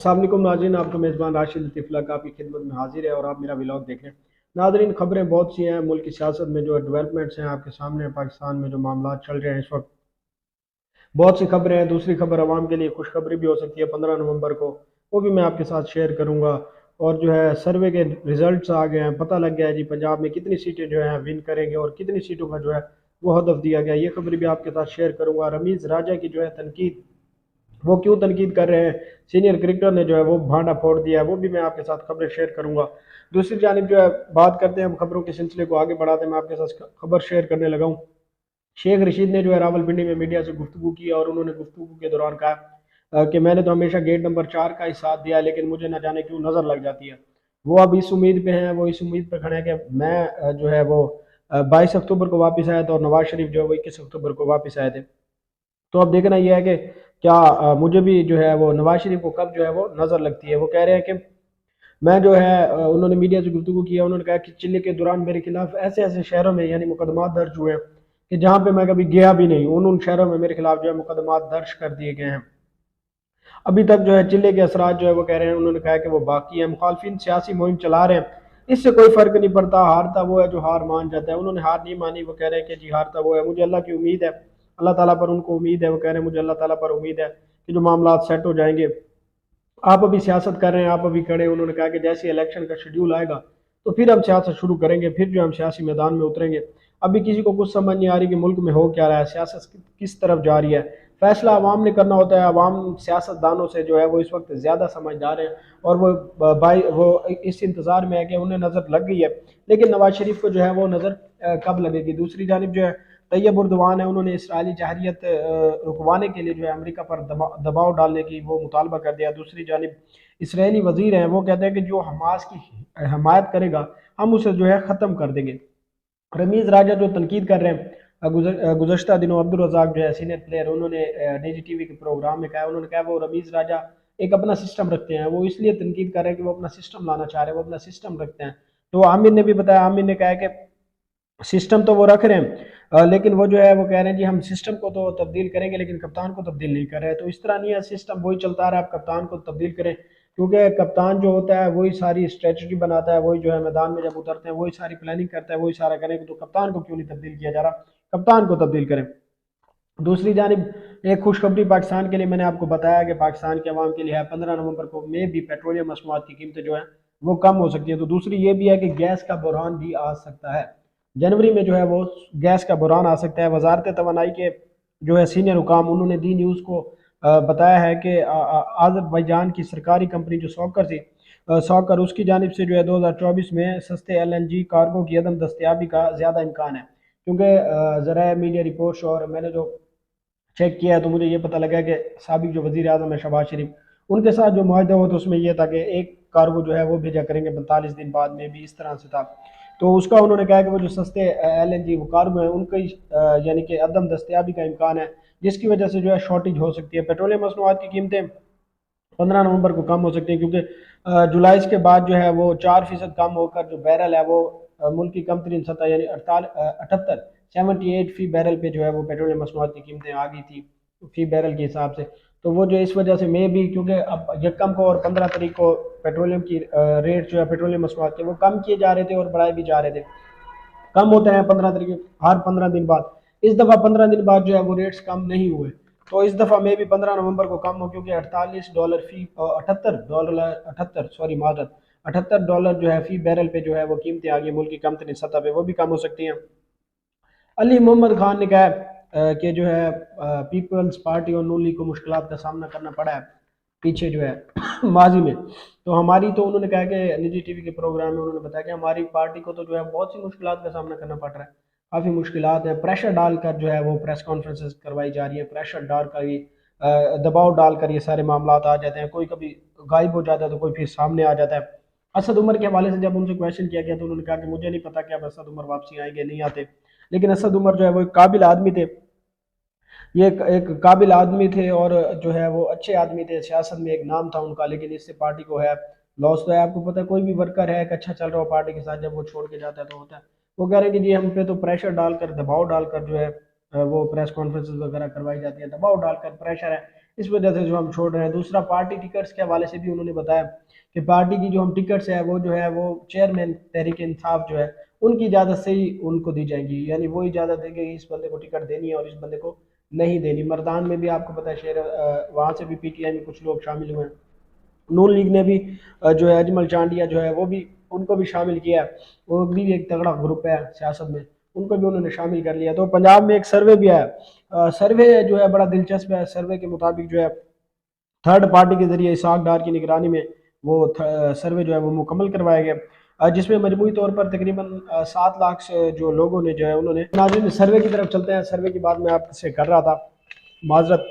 अस्सलाम वालेकुम नाज़रीन, आपका मेज़बान राशिद लतीफ़ुल्लाह का आपकी खिदमत में हाजिर है और आप मेरा व्लॉग देख रहे हैं। नाज़रीन, खबरें बहुत सी हैं, मुल्क की सियासत में जो डेवलपमेंट्स हैं आपके सामने हैं, पाकिस्तान में जो मामला चल रहे हैं इस वक्त बहुत सी खबरें हैं। दूसरी खबर आवाम के लिए खुशखबरी भी हो सकती है 15 नवंबर को, वो भी मैं आपके साथ शेयर करूँगा। और जो है सर्वे के रिजल्ट्स आ गए हैं, पता लग गया है जी पंजाब में कितनी सीटें जो है विन करेंगे और कितनी सीटों का जो है वो हदफ दिया गया। ये खबर भी आपके साथ शेयर करूँगा। रमीज़ राजा की जो है तनकीद, वो क्यों तनकीद कर रहे हैं, सीनियर क्रिकेटर ने जो है वो भांडा फोड़ दिया है, वो भी मैं आपके साथ खबरें शेयर करूंगा। दूसरी जानिब जो है बात करते हैं हम खबरों के सिलसिले को आगे बढ़ाते हैं, मैं आपके साथ खबर शेयर करने लगा हूँ। शेख रशीद ने जो है रावलपिंडी में मीडिया से गुफ्तगू की और उन्होंने गुफ्तगू के दौरान कहा कि मैंने तो हमेशा गेट नंबर 4 का ही साथ दिया, लेकिन मुझे न जाने क्यों नज़र लग जाती है। वो अब इस उम्मीद पे हैं, वो इस उम्मीद पे खड़े हैं कि मैं जो है वो 22 अक्टूबर को वापस आया था और नवाज शरीफ जो है वो 21 अक्टूबर को वापस आए थे। तो अब देखना यह है कि क्या मुझे भी जो है वो नवाज शरीफ को कब जो है वो नज़र लगती है। वो कह रहे हैं कि मैं जो है उन्होंने मीडिया से गुफ्तगू किया, उन्होंने कहा कि चिल्ले के दौरान मेरे खिलाफ ऐसे ऐसे शहरों में यानी मुकदमात दर्ज हुए हैं कि जहाँ पे मैं कभी गया भी नहीं, उन शहरों में मेरे खिलाफ जो है मुकदमात दर्ज कर दिए गए हैं। अभी तक जो है चिल्ले के असरात जो है वो कह रहे हैं, उन्होंने कहा कि वो बाकी है। मुखालफिन सियासी मुहिम चला रहे हैं, इससे कोई फर्क नहीं पड़ता, हारता वो है जो हार मान जाता है। उन्होंने हार नहीं मानी, वो कह रहे हैं कि जी हारता वो है, मुझे अल्लाह की उम्मीद है, अल्लाह ताला पर उनको उम्मीद है। वो कह रहे हैं मुझे अल्लाह ताला पर उम्मीद है कि जो मामला सेट हो जाएंगे। आप अभी सियासत कर रहे हैं, आप अभी खड़े, उन्होंने कहा कि जैसे इलेक्शन का शेड्यूल आएगा तो फिर हम सियासत शुरू करेंगे, फिर जो हम सियासी मैदान में उतरेंगे। अभी किसी को कुछ समझ नहीं आ रही कि मुल्क में हो क्या रहा है, सियासत किस तरफ जा रही है। फैसला आवाम ने करना होता है। आवाम सियासतदानों से जो है वो इस वक्त ज़्यादा समझदार है और वो भाई वो इस इंतज़ार में है कि उन्हें नज़र लग गई है, लेकिन नवाज शरीफ को जो है वो नज़र कब लगेगी। दूसरी जानिब जो है तैयब उर्दवान है, उन्होंने इसराइली जहरीत रुकवाने के लिए जो है अमेरिका पर दबाव डालने की वो मुतालबा कर दिया। दूसरी जानिब इसराइली वजीर हैं, वो कहते हैं कि जो हमास की हमायत करेगा हम उसे जो है ख़त्म कर देंगे। रमीज़ राजा जो तनकीद कर रहे हैं, गुज़श्ता दिनों अब्दुल रज़ाक जो है सीनियर प्लेयर, उन्होंने निजी टीवी के प्रोग्राम में कहा, उन्होंने कहा वो रमीज़ राजा एक अपना सिस्टम रखते हैं, वो इसलिए तनकीद कर रहे हैं कि वो अपना सिस्टम लाना चाह रहे हैं, वो अपना सिस्टम रखते हैं। तो आमिर ने भी बताया, आमिर ने कहा कि सिस्टम तो वो रख रहे हैं, लेकिन वो जो है वो कह रहे हैं जी हम सिस्टम को तो तब्दील करेंगे लेकिन कप्तान को तब्दील नहीं कर रहे हैं। तो इस तरह नहीं है, सिस्टम वही चलता रहा, आप कप्तान को तब्दील करें, क्योंकि कप्तान जो होता है वही सारी स्ट्रेटजी बनाता है, वही जो है मैदान में जब उतरते हैं वही सारी प्लानिंग करता है, वही सारा करेंगे। तो कप्तान को क्यों नहीं तब्दील किया जा रहा, कप्तान को तब्दील करें। दूसरी जानिब एक खुशखबरी पाकिस्तान के लिए मैंने आपको बताया कि पाकिस्तान के अवाम के लिए है, 15 नवंबर को में भी पेट्रोलियम मसनूआत की कीमतें जो है वो कम हो सकती है। तो दूसरी ये भी है कि गैस का बहरान भी आ सकता है, जनवरी में जो है वो गैस का बहरान आ सकता है। वजारत तवानाई के जो है सीनियर हुकाम, उन्होंने दी न्यूज़ को बताया है कि आज़रबाईजान की सरकारी कंपनी जो सॉकर थी, सॉकर, उसकी जानिब से जो है 2024 में सस्ते LNG कार्गो की अदम दस्तियाबी का ज़्यादा इम्कान है। क्योंकि ज़रा मीडिया रिपोर्ट्स और मैंने जो चेक किया है तो मुझे ये पता लगा कि साबिक जो वज़ीर आज़म है शहबाज शरीफ, उनके साथ जो माहदा हुआ तो उसमें यह था कि एक कार्गो जो है वो भेजा करेंगे 45 दिन बाद में, भी इस तरह से था। तो उसका उन्होंने कहा कि वो जो सस्ते LNG वो कार्गो हैं उनकी यानी कि अदम दस्तियाबी का इम्कान है, जिसकी वजह से जो है शॉर्टेज हो सकती है। पेट्रोलियम मसनूआत की कीमतें 15 नवंबर को कम हो सकती है, क्योंकि जुलाई के बाद जो है वो 4% कम होकर जो बैरल है वो मुल्क की कम तरीन सतह यानी 78 फी बैरल पे जो है वो पेट्रोलियम मसनूआत की कीमतें आ गई थी फी बैरल के हिसाब से। तो वो जो इस वजह से मैं भी, क्योंकि अब यकम को और 15 तारीख को पेट्रोलियम की रेट जो है पेट्रोलियम मसनूआत के वो कम किए जा रहे थे और बढ़ाए भी जा रहे थे। कम होते हैं 15 तारीख हर 15 दिन बाद, इस दफ़ा 15 दिन बाद जो है वो रेट्स कम नहीं हुए। तो इस दफ़ा में भी 15 नवंबर को कम हो, क्योंकि $48 फी 78 डॉलर 78 सॉरी माजरत $78 जो है फी बैरल पे जो है वो कीमतें आ गई मुल्क की कम तरीन सतह पे, वो भी कम हो सकती हैं। अली मोहम्मद खान ने कहा कि जो है पीपल्स पार्टी और नून लीग को मुश्किलात का सामना करना पड़ा है पीछे जो है माजी में। तो हमारी, तो उन्होंने कहा कि निजी टीवी के प्रोग्राम में उन्होंने बताया कि हमारी पार्टी को तो जो है बहुत सी मुश्किलात का सामना करना पड़ रहा है, काफ़ी मुश्किलात है। प्रेशर डालकर जो है वो प्रेस कॉन्फ्रेंसेस करवाई जा रही है, प्रेशर डालकर ये दबाव डालकर ये सारे मामला आ जाते हैं, कोई कभी गायब हो जाता है तो कोई फिर सामने आ जाता है। असद उमर के हवाले से जब उनसे क्वेश्चन किया गया तो उन्होंने कहा कि मुझे नहीं पता कि अब असद उमर वापसी आएंगे नहीं आते, लेकिन असद उमर जो है वो एक काबिल आदमी थे, ये एक काबिल आदमी थे और जो है वो अच्छे आदमी थे, सियासत में एक नाम था उनका, लेकिन इससे पार्टी को है लॉस तो है। आपको पता है कोई भी वर्कर है, एक अच्छा चल रहा हो पार्टी के साथ, जब वो छोड़ के जाता है तो होता है। वो कह रहे हैं कि जी हम पे तो प्रेशर डालकर दबाव डालकर जो है वो प्रेस कॉन्फ्रेंसेस वगैरह करवाई जाती है, दबाव डालकर प्रेशर है, इस वजह से जो हम छोड़ रहे हैं। दूसरा, पार्टी टिकट्स के हवाले से भी उन्होंने बताया कि पार्टी की जो हम टिकट्स है वो जो है वो चेयरमैन तहरीक इंसाफ जो है उनकी इजाज़त से ही उनको दी जाएंगी, यानी वो इजाज़त देंगे कि इस बंदे को टिकट देनी है और इस बंदे को नहीं देनी। मर्दान में भी आपको पता है शेर, वहाँ से भी पीटीआई में कुछ लोग शामिल हुए हैं। नून लीग ने भी जो है अजमल चांडिया जो है वो भी, उनको भी शामिल किया है। वो भी एक तगड़ा ग्रुप है सियासत में, उनको भी उन्होंने शामिल कर लिया। तो पंजाब में एक सर्वे भी आया, सर्वे जो है बड़ा दिलचस्प है। सर्वे के मुताबिक जो है थर्ड पार्टी के जरिए इसहाक डार की निगरानी में वो सर्वे जो है वो मुकम्मल करवाया गया, जिसमें मजमूई तौर पर तकरीबन 7 लाख से जो लोगों ने जो है उन्होंने। नाज़रीन सर्वे की तरफ चलते हैं। सर्वे की बात मैं आपसे कर रहा था, माजरत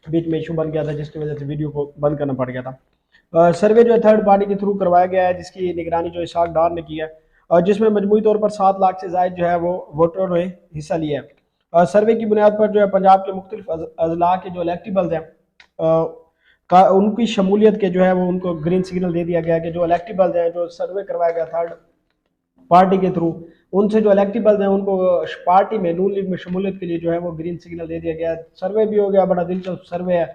बीच में इशू बन गया था जिसकी वजह से वीडियो को बंद करना पड़ गया था। सर्वे जो है थर्ड पार्टी के थ्रू करवाया गया है, जिसकी निगरानी जो इसहाक डार ने की है, और जिसमें मजमूई तौर पर 7 लाख से जायद जो है वो वोटरों ने हिस्सा लिया है। सर्वे की बुनियाद पर जो है पंजाब के मुख्तलिफ अजला के जो इलेक्टिबल्स हैं उनकी शमूलियत के जो है वो उनको ग्रीन सिग्नल दे दिया गया कि जो इलेक्टिबल्स हैं, जो सर्वे करवाया गया थर्ड पार्टी के थ्रू, उनसे जो इलेक्टिबल्स हैं उनको पार्टी में नून लीग में शमूलियत के लिए जो है वो ग्रीन सिग्नल दे दिया गया। सर्वे भी हो गया, बड़ा दिलचस्प सर्वे है।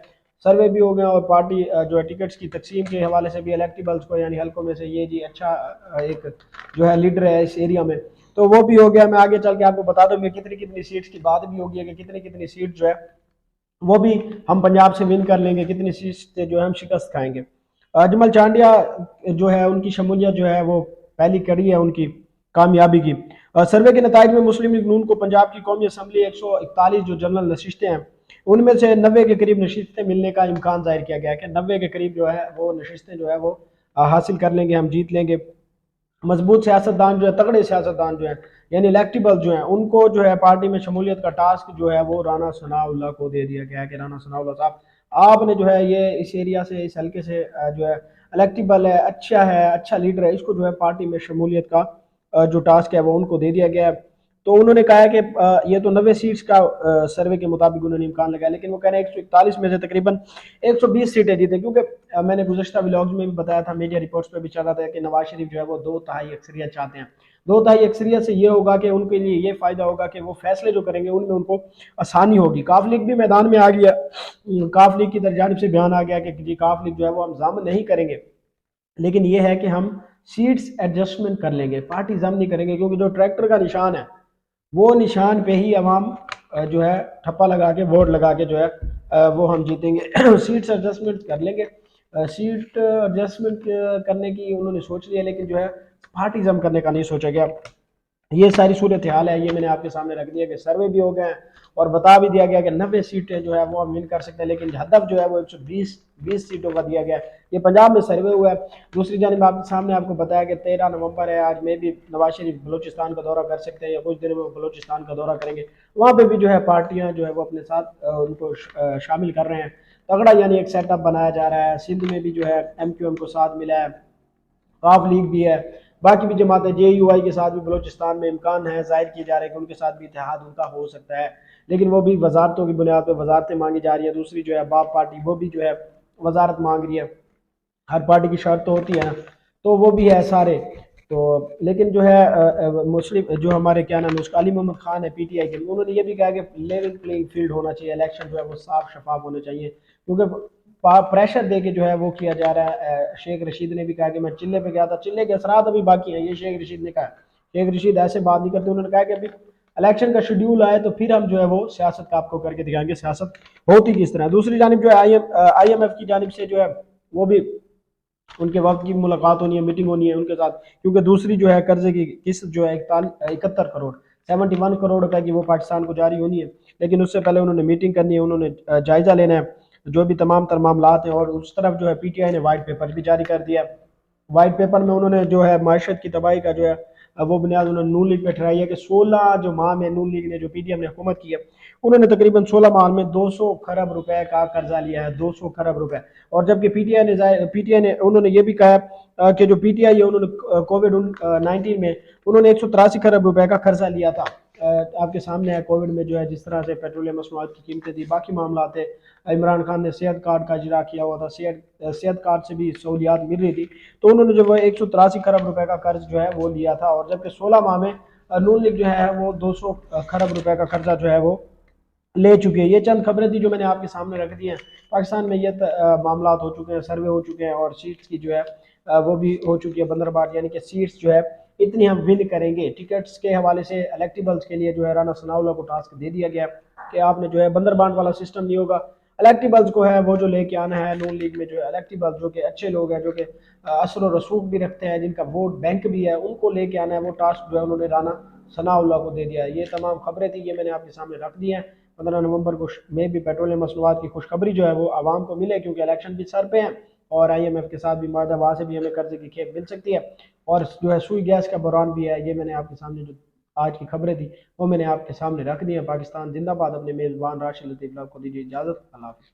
सर्वे भी हो गया और पार्टी जो है टिकट्स की तकसीम के हवाले से भी इलेक्टिबल्स को, यानी हल्कों में से ये जी अच्छा एक जो है लीडर है इस एरिया में, तो वो भी हो गया। मैं आगे चल के आपको बता दूँ कितनी कितनी सीट्स की बात भी होगी कि कितनी कितनी सीट जो है वो भी हम पंजाब से विन कर लेंगे, कितनी सीट से जो है हम शिकस्त खाएंगे। अजमल चांडिया जो है उनकी शमूलियत जो है वो पहली कड़ी है उनकी कामयाबी की। सर्वे के नताइज में मुस्लिम लीग नून को पंजाब की कौमी असम्बली 141 जो जनरल नशिस्तें हैं उनमें से 90 के करीब नशिस्तें मिलने का इम्कान जाहिर किया गया है कि 90 के करीब जो है वो नशिस्तें जो है वो हासिल कर लेंगे, हम जीत लेंगे। मजबूत सियासतदान जो है, तगड़े सियासतदान जो है, यानी इलेक्टिबल जो है, उनको जो है पार्टी में शमूलियत का टास्क जो है वो राना सनाउल्लाह को दे दिया गया है कि राना सनाउल्लाह साहब आपने जो है ये इस एरिया से, इस हल्के से जो है इलेक्टिबल है, अच्छा लीडर है, इसको जो है पार्टी में शमूलियत का जो टास्क है वो उनको दे दिया गया है। तो उन्होंने कहा है कि ये तो 90 सीट्स का सर्वे के मुताबिक उन्होंने इम्कान लगाया, लेकिन वो कह रहे हैं 141 में से तकरीबन 120 सीटें जीते, क्योंकि मैंने गुज़श्ता व्लॉग्स में भी बताया था, मीडिया रिपोर्ट्स पे भी चल रहा था कि नवाज शरीफ जो है वो 2 तिहाई अक्सरियत चाहते हैं। 2 तिहाई अक्सरियत से ये होगा कि उनके लिए ये फ़ायदा होगा कि वो फैसले जो करेंगे उनमें उनको आसानी होगी। काफ लीग भी मैदान में आ गया, काफ लीग की जानिब से बयान आ गया कि जी काफ लीग जो है वो हम जम नहीं करेंगे, लेकिन ये है कि हम सीट्स एडजस्टमेंट कर लेंगे, पार्टी जम नहीं करेंगे, क्योंकि जो ट्रैक्टर का निशान है वो निशान पे ही अवाम जो है ठप्पा लगा के, वोट लगा के जो है वो हम जीतेंगे। सीट्स एडजस्टमेंट कर लेंगे, सीट एडजस्टमेंट करने की उन्होंने सोच लिया, लेकिन जो है पार्टी जम करने का नहीं सोचा गया। ये सारी सूरत हाल है, ये मैंने आपके सामने रख दिया कि सर्वे भी हो गए हैं और बता भी दिया गया कि 90 सीटें जो है वो हम विन कर सकते हैं, लेकिन हदफ जो है वो 120 सीटों का दिया गया है। ये पंजाब में सर्वे हुआ है। दूसरी जानिब आपके सामने आपको बताया कि 13 नवंबर है, आज में भी नवाज शरीफ बलूचिस्तान का दौरा कर सकते हैं या कुछ दिनों में बलूचिस्तान का दौरा करेंगे। वहाँ पर भी जो है पार्टियाँ जो है वो अपने साथ उनको शामिल कर रहे हैं। तगड़ा यानी एक सेटअप बनाया जा रहा है। सिंध में भी जो है MQM को साथ मिला है, काफ लीग भी है, बाकी भी जमातें, JUI के साथ भी बलोचिस्तान में इम्कान है, जाहिर किए जा रहे हैं कि उनके साथ भी इत्तेहाद उनका हो सकता है, लेकिन वो भी वजारतों की बुनियाद पर वजारतें मांगी जा रही है। दूसरी जो है बाप पार्टी, वो भी जो है वजारत मांग रही है। हर पार्टी की शर्त तो होती है ना, तो वो भी है सारे। तो लेकिन जो है मुस्लिम जो हमारे क्या नाम है उसका, अली मोहम्मद खान है PTI के, उन्होंने ये भी कहा कि लेवल प्लेइंग फील्ड होना चाहिए, इलेक्शन जो है वो साफ शफाफ होने चाहिए, क्योंकि प्रेशर दे के जो है वो किया जा रहा है। शेख रशीद ने भी कहा कि मैं चिल्ले पे गया था, चिल्ले के असरात अभी बाकी हैं, ये शेख रशीद ने कहा। शेख रशीद ऐसे बात नहीं करते, उन्होंने कहा कि अभी इलेक्शन का शेड्यूल आए तो फिर हम जो है वो सियासत का आपको करके दिखाएंगे सियासत होती किस तरह। दूसरी जानिब जो है IMF की जानिब से जो है वो भी उनके वक्त की मुलाकात होनी है, मीटिंग होनी है उनके साथ, क्योंकि दूसरी जो है कर्जे की किस्त जो है 71 करोड़ 71 करोड़ रुपए की वो पाकिस्तान को जारी होनी है, लेकिन उससे पहले उन्होंने मीटिंग करनी है, उन्होंने जायजा लेना है जो भी तमाम तर मामलात हैं। और उस तरफ जो है PTI ने वाइट पेपर भी जारी कर दिया। वाइट पेपर में उन्होंने जो है माशत की तबाही का जो है वो बुनियाद उन्होंने नून लीग पे ठहराई है कि 16 जो माह में नून लीग ने, जो PTM ने हुकूमत की है, उन्होंने तकरीबन 16 माह में 200 खरब रुपए का कर्जा लिया है, 200 खरब रुपए। और जबकि PTI ने उन्होंने ये भी कहा कि जो PTI है उन्होंने कोविड-19 में उन्होंने 183 खरब रुपए का कर्जा लिया था। आपके सामने है कोविड में जो है जिस तरह से पेट्रोलियम मसनूआत की कीमतें थी, बाकी मामला थे। इमरान खान ने सेहत कार्ड का इजरा किया हुआ था, सेहत कार्ड से भी सहूलियात मिल रही थी, तो उन्होंने जो है 183 खरब रुपए का कर्ज जो है वो लिया था। और जबकि 16 माह में नून लीग जो है वो 200 खरब रुपए का कर्जा जो है वो ले चुके हैं। ये चंद खबरें थी जो मैंने आपके सामने रख दी हैं। पाकिस्तान में ये मामलात हो चुके हैं, सर्वे हो चुके हैं, और सीट्स की जो है वो भी हो चुकी है बंदरबाट, यानी कि सीट्स जो है इतनी हम विन करेंगे। टिकट्स के हवाले से इलेक्टिबल्स के लिए जो है राना सनाउल्लाह को टास्क दे दिया गया कि आपने जो है बंदरबाट वाला सिस्टम नहीं होगा, इलेक्टिबल्स को है वो जो लेके आना है। नून लीग में जो है इलेक्टिबल्स जो कि अच्छे लोग हैं, जो कि असर और रसूख भी रखते हैं, जिनका वोट बैंक भी है, उनको लेके आना है। वो टास्क जो है उन्होंने राना सनाउल्लाह को दे दिया है। ये तमाम खबरें थी, ये मैंने आपके सामने रख दी हैं। 15 नवंबर को में भी पेट्रोलियम मसनूआत की खुशखबरी जो है वो आवाम को मिले, क्योंकि इलेक्शन भी सर पे हैं, और IMF के साथ भी माहा, वहाँ से भी हमें कर्जे की खेप मिल सकती है, और जो है सुई गैस का बहरान भी है। ये मैंने आपके सामने जो आज की खबरें थी वो मैंने आपके सामने रख दी है। पाकिस्तान जिंदाबाद। अपने मेज़बान राशिद लतीफ़ को दीजिए इजाज़त। अल्लाह हाफ़िज़।